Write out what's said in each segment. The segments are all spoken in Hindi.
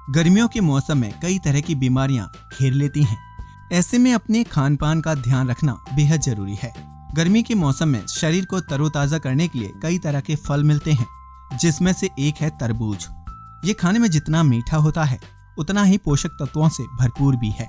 गर्मियों के मौसम में कई तरह की बीमारियां घेर लेती हैं। ऐसे में अपने खान पान का ध्यान रखना बेहद जरूरी है। गर्मी के मौसम में शरीर को तरोताजा करने के लिए कई तरह के फल मिलते हैं, जिसमें से एक है तरबूज। ये खाने में जितना मीठा होता है उतना ही पोषक तत्वों से भरपूर भी है।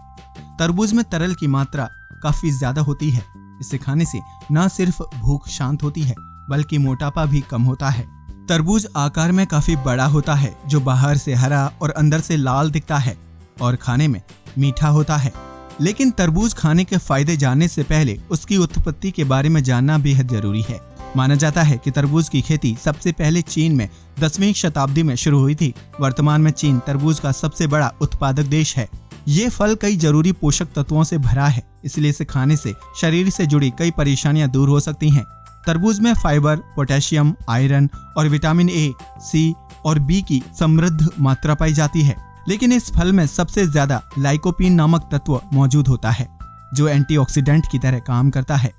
तरबूज में तरल की मात्रा काफी ज्यादा होती है। इसे खाने से न सिर्फ भूख शांत होती है बल्कि मोटापा भी कम होता है। तरबूज आकार में काफी बड़ा होता है, जो बाहर से हरा और अंदर से लाल दिखता है और खाने में मीठा होता है। लेकिन तरबूज खाने के फायदे जानने से पहले उसकी उत्पत्ति के बारे में जानना बेहद जरूरी है। माना जाता है कि तरबूज की खेती सबसे पहले चीन में 10वीं शताब्दी में शुरू हुई थी। वर्तमान में चीन तरबूज का सबसे बड़ा उत्पादक देश है। ये फल कई जरूरी पोषक तत्वों से भरा है, इसलिए इसे खाने से शरीर से जुड़ी कई परेशानियां दूर हो सकती हैं। तरबूज में फाइबर, पोटेशियम, आयरन और विटामिन ए, सी और बी की समृद्ध मात्रा पाई जाती है। लेकिन इस फल में सबसे ज्यादा लाइकोपीन नामक तत्व मौजूद होता है, जो एंटीऑक्सीडेंट की तरह काम करता है।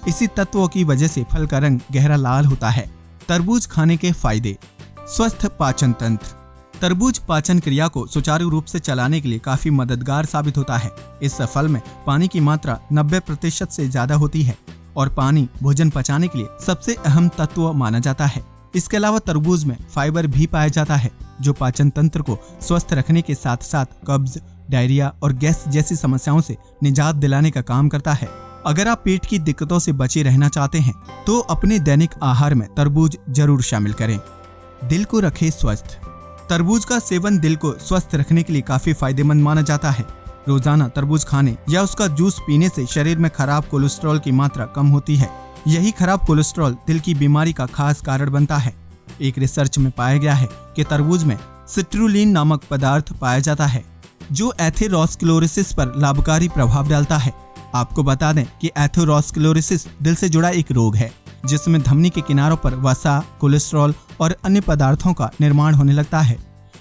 इसी तत्वों की वजह से फल का रंग गहरा लाल होता है। तरबूज खाने के फायदे। स्वस्थ पाचन तंत्र। तरबूज पाचन क्रिया को सुचारू रूप से चलाने के लिए काफी मददगार साबित होता है। इस फल में पानी की मात्रा 90% से ज्यादा होती है और पानी भोजन पचाने के लिए सबसे अहम तत्व माना जाता है। इसके अलावा तरबूज में फाइबर भी पाया जाता है, जो पाचन तंत्र को स्वस्थ रखने के साथ साथ कब्ज, डायरिया और गैस जैसी समस्याओं से निजात दिलाने का काम करता है। अगर आप पेट की दिक्कतों से बचे रहना चाहते हैं तो अपने दैनिक आहार में तरबूज जरूर शामिल करें। दिल को रखें स्वस्थ। तरबूज का सेवन दिल को स्वस्थ रखने के लिए काफी फायदेमंद माना जाता है। रोजाना तरबूज खाने या उसका जूस पीने से शरीर में खराब कोलेस्ट्रॉल की मात्रा कम होती है। यही खराब कोलेस्ट्रॉल दिल की बीमारी का खास कारण बनता है। एक रिसर्च में पाया गया है कि तरबूज में सिट्रुलिन नामक पदार्थ पाया जाता है, जो एथेरोस्क्लेरोसिस पर लाभकारी प्रभाव डालता है। आपको बता दें कि एथेरोस्क्लेरोसिस दिल से जुड़ा एक रोग है, जिसमें धमनी के किनारों पर वसा, कोलेस्ट्रॉल और अन्य पदार्थों का निर्माण होने लगता है।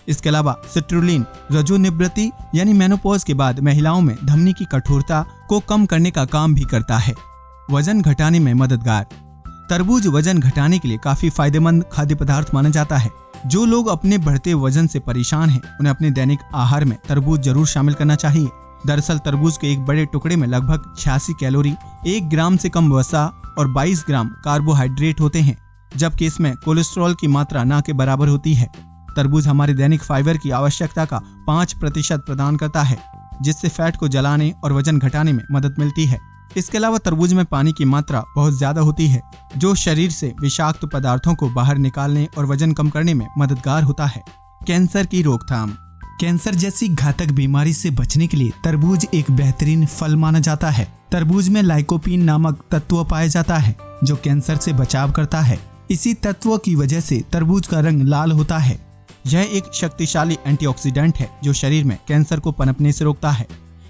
इसके अलावा सिट्रुलिन रजोनिवृत्ति यानी मेनोपॉज के बाद महिलाओं में धमनी की कठोरता को कम करने का काम भी करता है। वजन घटाने में मददगार। तरबूज वजन घटाने के लिए काफी फायदेमंद खाद्य पदार्थ माना जाता है। जो लोग अपने बढ़ते वजन से परेशान हैं, उन्हें अपने दैनिक आहार में तरबूज जरूर शामिल करना चाहिए। दरअसल तरबूज के एक बड़े टुकड़े में लगभग 86 कैलोरी, 1 ग्राम से कम वसा और 22 ग्राम कार्बोहाइड्रेट होते हैं, जबकि इसमें कोलेस्ट्रॉल की मात्रा ना के बराबर होती है। तरबूज हमारे दैनिक फाइबर की आवश्यकता का 5% प्रदान करता है, जिससे फैट को जलाने और वजन घटाने में मदद मिलती है। इसके अलावा तरबूज में पानी की मात्रा बहुत ज्यादा होती है, जो शरीर से विषाक्त पदार्थों को बाहर निकालने और वजन कम करने में मददगार होता है। कैंसर की रोकथाम। कैंसर जैसी घातक बीमारी से बचने के लिए तरबूज एक बेहतरीन फल माना जाता है। तरबूज में लाइकोपीन नामक तत्व पाया जाता है, जो कैंसर से बचाव करता है। इसी तत्व की वजह से तरबूज का रंग लाल होता है। यह एक शक्तिशाली एंटीऑक्सीडेंट है, जो शरीर में कैंसर को पनपने से रोकता है।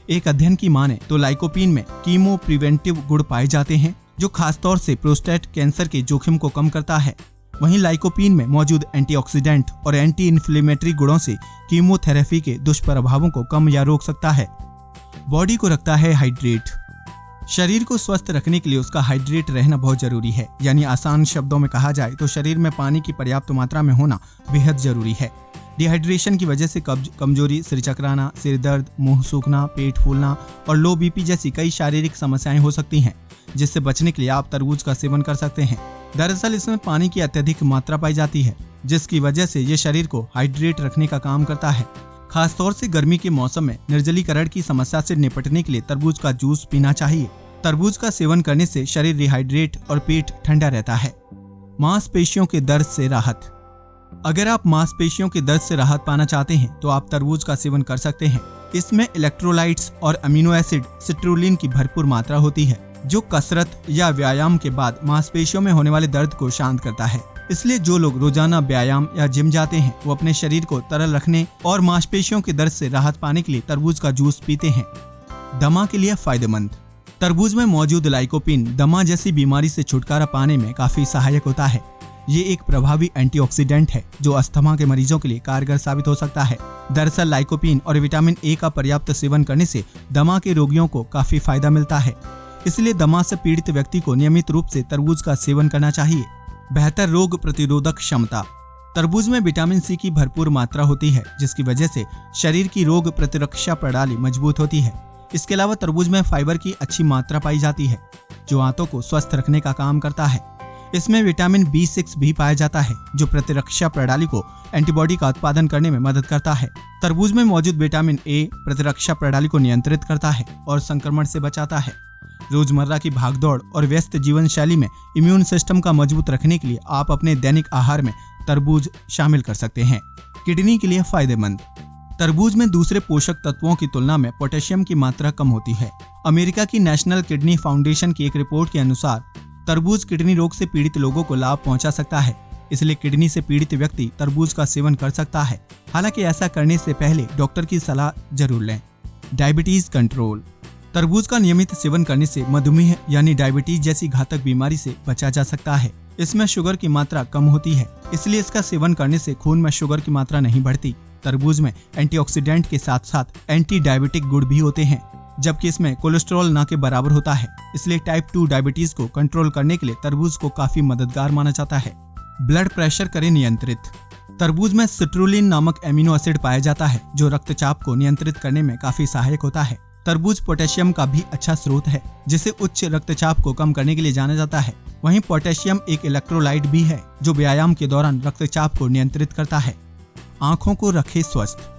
एक अध्ययन की माने तो लाइकोपीन में कीमो प्रिवेंटिव गुण पाए जाते हैं, जो खासतौर से प्रोस्टेट कैंसर के जोखिम को कम करता है। वहीं लाइकोपीन में मौजूद एंटीऑक्सीडेंट और एंटी इन्फ्लेमेटरी गुणों से कीमोथेरेपी के दुष्प्रभावों को कम या रोक सकता है। बॉडी को रखता है हाइड्रेट। शरीर को स्वस्थ रखने के लिए उसका हाइड्रेट रहना बहुत जरूरी है। यानी आसान शब्दों में कहा जाए तो शरीर में पानी की पर्याप्त मात्रा में होना बेहद जरूरी है। डिहाइड्रेशन की वजह से कब्ज, कमजोरी, सिर चकराना, सिर दर्द, मुंह सूखना, पेट फूलना और लो बीपी जैसी कई शारीरिक समस्याएं हो सकती हैं, जिससे बचने के लिए आप तरबूज का सेवन कर सकते हैं। दरअसल इसमें पानी की अत्यधिक मात्रा पाई जाती है, जिसकी वजह से ये शरीर को हाइड्रेट रखने का काम करता है। खासतौर से गर्मी के मौसम में निर्जलीकरण की समस्या से निपटने के लिए तरबूज का जूस पीना चाहिए। तरबूज का सेवन करने से शरीर रिहाइड्रेट और पेट ठंडा रहता है। मांसपेशियों के दर्द से राहत। अगर आप मांसपेशियों के दर्द से राहत पाना चाहते हैं तो आप तरबूज का सेवन कर सकते हैं। इसमें इलेक्ट्रोलाइट्स और अमीनो एसिड सिट्रुलिन की भरपूर मात्रा होती है, जो कसरत या व्यायाम के बाद मांसपेशियों में होने वाले दर्द को शांत करता है। इसलिए जो लोग रोजाना व्यायाम या जिम जाते हैं, वो अपने शरीर को तरल रखने और मांसपेशियों के दर्द से राहत पाने के लिए तरबूज का जूस पीते हैं। दमा के लिए फायदेमंद। तरबूज में मौजूद लाइकोपीन दमा जैसी बीमारी से छुटकारा पाने में काफी सहायक होता है। ये एक प्रभावी एंटीऑक्सीडेंट है, जो अस्थमा के मरीजों के लिए कारगर साबित हो सकता है। दरअसल लाइकोपीन और विटामिन ए का पर्याप्त सेवन करने से दमा के रोगियों को काफी फायदा मिलता है। इसलिए दमा से पीड़ित व्यक्ति को नियमित रूप से तरबूज का सेवन करना चाहिए। बेहतर रोग प्रतिरोधक क्षमता। तरबूज में विटामिन सी की भरपूर मात्रा होती है, जिसकी वजह से शरीर की रोग प्रतिरक्षा प्रणाली मजबूत होती है। इसके अलावा तरबूज में फाइबर की अच्छी मात्रा पाई जाती है, जो आंतों को स्वस्थ रखने का काम करता है। इसमें विटामिन B6 भी पाया जाता है, जो प्रतिरक्षा प्रणाली को एंटीबॉडी का उत्पादन करने में मदद करता है। तरबूज में मौजूद विटामिन A प्रतिरक्षा प्रणाली को नियंत्रित करता है और संक्रमण से बचाता है। रोजमर्रा की भागदौड़ और व्यस्त जीवन शैली में इम्यून सिस्टम का मजबूत रखने के लिए आप अपने दैनिक आहार में तरबूज शामिल कर सकते हैं। किडनी के लिए फायदेमंद। तरबूज में दूसरे पोषक तत्वों की तुलना में पोटेशियम की मात्रा कम होती है। अमेरिका की नेशनल किडनी फाउंडेशन की एक रिपोर्ट के अनुसार तरबूज किडनी रोग से पीड़ित लोगों को लाभ पहुंचा सकता है, इसलिए किडनी से पीड़ित व्यक्ति तरबूज का सेवन कर सकता है। हालांकि ऐसा करने से पहले डॉक्टर की सलाह जरूर लें। Diabetes control. तरबूज का नियमित सेवन करने से मधुमेह यानी डायबिटीज जैसी घातक बीमारी से बचा जा सकता है। इसमें शुगर की मात्रा कम होती है, इसलिए इसका सेवन करने से खून में शुगर की मात्रा नहीं बढ़ती। तरबूज में एंटीऑक्सीडेंट के साथ साथ एंटी डायबिटिक गुण भी होते हैं, जबकि इसमें कोलेस्ट्रॉल ना के बराबर होता है। इसलिए टाइप 2 डायबिटीज को कंट्रोल करने के लिए तरबूज को काफी मददगार माना जाता है। ब्लड प्रेशर करें नियंत्रित। तरबूज में सिट्रुलिन नामक एमिनो एसिड पाया जाता है, जो रक्तचाप को नियंत्रित करने में काफी सहायक होता है। तरबूज पोटेशियम का भी अच्छा स्रोत है, जिसे उच्च रक्तचाप को कम करने के लिए जाना जाता है। वहीं पोटेशियम एक इलेक्ट्रोलाइट भी है, जो व्यायाम के दौरान रक्तचाप को नियंत्रित करता है। आंखों को रखे स्वस्थ।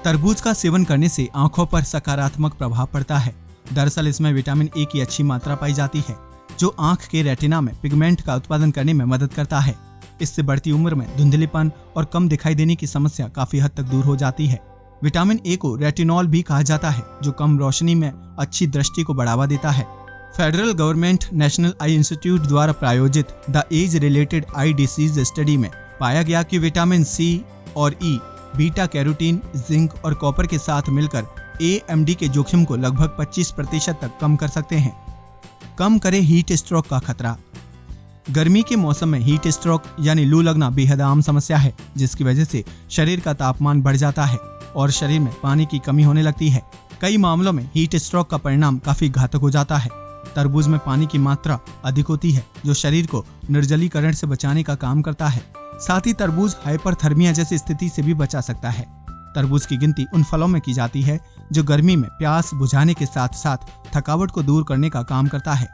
तरबूज का सेवन करने से आंखों पर सकारात्मक प्रभाव पड़ता है। दरअसल इसमें विटामिन ए की अच्छी मात्रा पाई जाती है, जो आंख के रेटिना में पिगमेंट का उत्पादन करने में मदद करता है। इससे बढ़ती उम्र में धुंधलीपन और कम दिखाई देने की समस्या काफी हद तक दूर हो जाती है। विटामिन ए को रेटिनॉल भी कहा जाता है, जो कम रोशनी में अच्छी दृष्टि को बढ़ावा देता है। फेडरल गवर्नमेंट नेशनल आई इंस्टीट्यूट द्वारा प्रायोजित the age related I disease study में पाया गया कि विटामिन सी और ई बीटा कैरोटीन, जिंक और कॉपर के साथ मिलकर AMD के जोखिम को लगभग 25% तक कम कर सकते हैं। कम करे हीट स्ट्रोक का खतरा। गर्मी के मौसम में हीट स्ट्रोक यानी लू लगना बेहद आम समस्या है, जिसकी वजह से शरीर का तापमान बढ़ जाता है और शरीर में पानी की कमी होने लगती है। कई मामलों में हीट स्ट्रोक का परिणाम काफी घातक हो जाता है। तरबूज में पानी की मात्रा अधिक होती है, जो शरीर को निर्जलीकरण से बचाने का काम करता है। साथ ही तरबूज हाइपरथर्मिया जैसी स्थिति से भी बचा सकता है। तरबूज की गिनती उन फलों में की जाती है जो गर्मी में प्यास बुझाने के साथ साथ थकावट को दूर करने का काम करता है।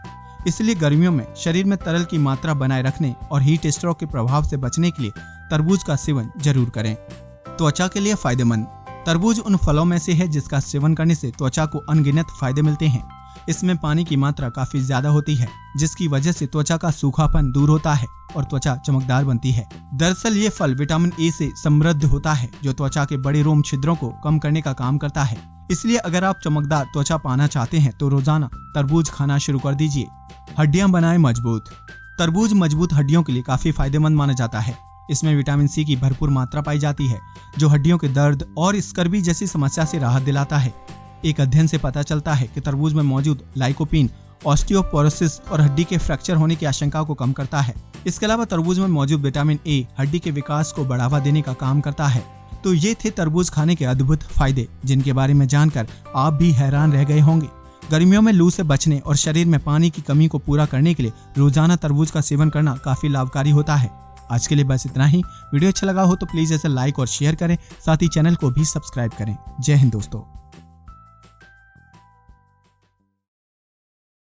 इसलिए गर्मियों में शरीर में तरल की मात्रा बनाए रखने और हीट स्ट्रोक के प्रभाव से बचने के लिए तरबूज का सेवन जरूर करें। त्वचा के लिए फायदेमंद। तरबूज उन फलों में से है जिसका सेवन करने से त्वचा को अनगिनत फायदे मिलते हैं। इसमें पानी की मात्रा काफी ज्यादा होती है, जिसकी वजह से त्वचा का सूखापन दूर होता है और त्वचा चमकदार बनती है। दरअसल ये फल विटामिन ए से समृद्ध होता है, जो त्वचा के बड़े रोम छिद्रों को कम करने का काम करता है। इसलिए अगर आप चमकदार त्वचा पाना चाहते हैं तो रोजाना तरबूज खाना शुरू कर दीजिए। हड्डियां बनाए मजबूत। तरबूज मजबूत हड्डियों के लिए काफी फायदेमंद माना जाता है। इसमें विटामिन सी की भरपूर मात्रा पाई जाती है, जो हड्डियों के दर्द और स्कर्वी जैसी समस्या से राहत दिलाता है। एक अध्ययन से पता चलता है कि तरबूज में मौजूद लाइकोपीन ऑस्टियोपोरोसिस और हड्डी के फ्रैक्चर होने की आशंका को कम करता है। इसके अलावा तरबूज में मौजूद विटामिन ए हड्डी के विकास को बढ़ावा देने का काम करता है। तो ये थे तरबूज खाने के अद्भुत फायदे, जिनके बारे में जानकर आप भी हैरान रह गए होंगे। गर्मियों में लू से बचने और शरीर में पानी की कमी को पूरा करने के लिए रोजाना तरबूज का सेवन करना काफी लाभकारी होता है। आज के लिए बस इतना ही। वीडियो अच्छा लगा हो तो प्लीज इसे लाइक और शेयर करें, साथ ही चैनल को भी सब्सक्राइब करें। जय हिंद दोस्तों।